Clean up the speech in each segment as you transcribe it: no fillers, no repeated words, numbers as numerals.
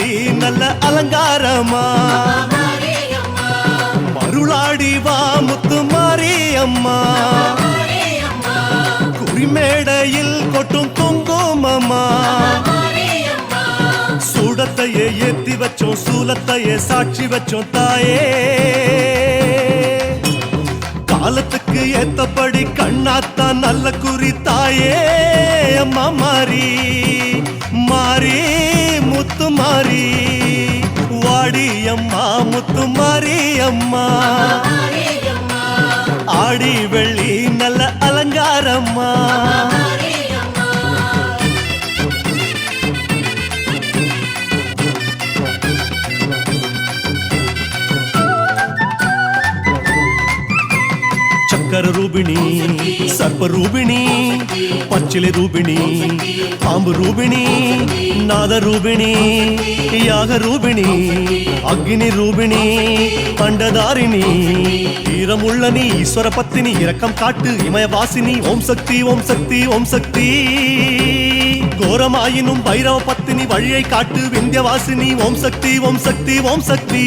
வெள்ளி நல்ல அலங்காரமா மருளாடி வா முத்து மாரியம்மா குறிமேடையில் கொட்டும் குங்குமம்மா சூடத்தையே ஏத்தி வச்சோம் சூலத்தையே சாட்சி வச்சோம் தாயே காலத்துக்கு ஏத்தபடி கண்ணாத்தான் நல்ல குறி தாயே அம்மா மாறி மாறி முத்து மாறி வாடி அம்மா முத்து மாறி அம்மா ஆடி வெள்ளி நல்ல அலங்காரம்மா சக்கர ரூபிணி சர்ப்ப ரூபிணி பச்சிலை ரூபிணி பாம்பு ரூபிணி நாத ரூபிணி யாக ரூபிணி அக்னி ரூபிணி பண்டதாரிணி ஈரமுள்ள நீ ஈஸ்வர பத்தினி இரக்கம் காட்டு இமயவாசினி ஓம் சக்தி ஓம் சக்தி ஓம் சக்தி கோரமாயினும் பைரவ பத்தினி வழியை காட்டு விந்தியவாசினி ஓம் சக்தி ஓம் சக்தி ஓம் சக்தி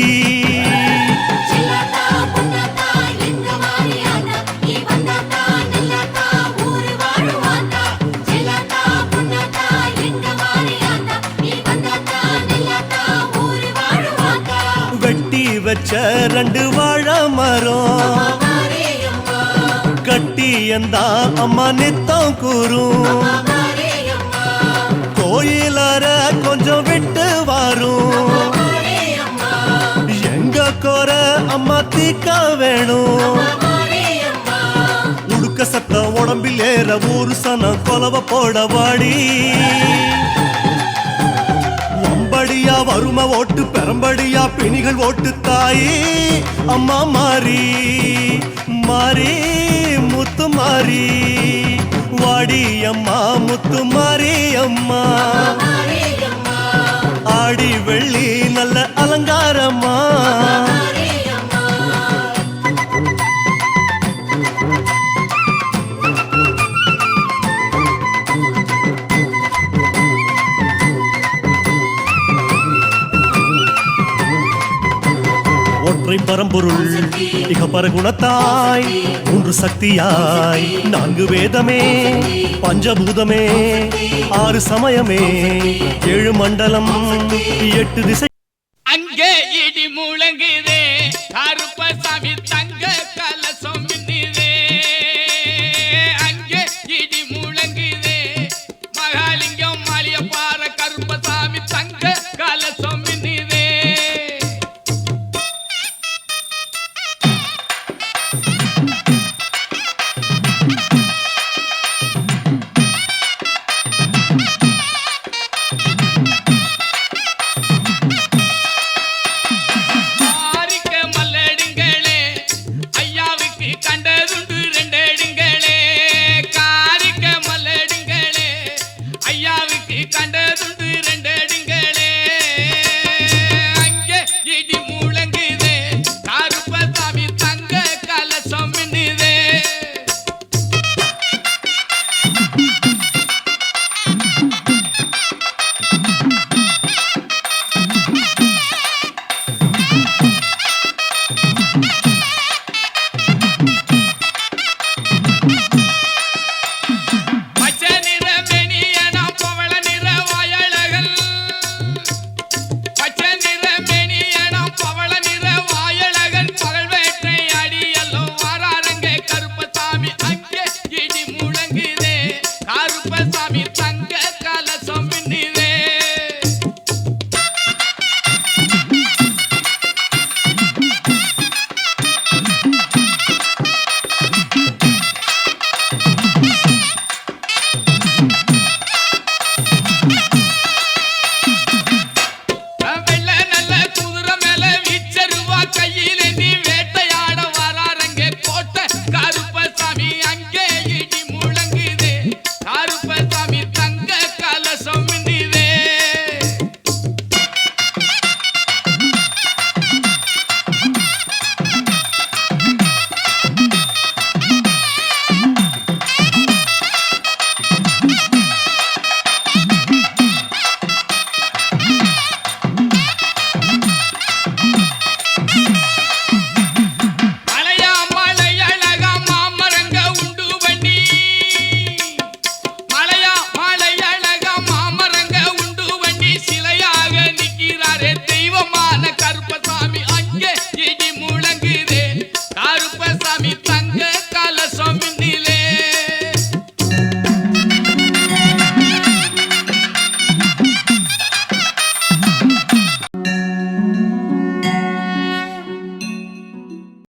வெட்டி வச்ச ரெண்டு வாழை மரம் கட்டி எந்தா அம்மா நித்தம் கூறும் கோயிலார கொஞ்சம் விட்டு வரும் எங்க கோர அம்மா தீக்க வேணும் உடுக்க சத்தம் உடம்பில் ஏற ஊரு சனம் கொலவ போட வாடி வம்படியா வரும ஓட்டு பெரம்படியா பிணிகள் ஓட்டு தாயே அம்மா மாறி மாறி முத்து மாறி வாடி அம்மா முத்து மாறி அம்மா ஆடி வெள்ளி நல்ல அலங்காரம்மா ஒற்றை பரம்பொருள் இகப்பர குணத்தாய் மூன்று சக்தியாய் நான்கு வேதமே பஞ்சபூதமே ஆறு சமயமே ஏழு மண்டலம் எட்டு திசை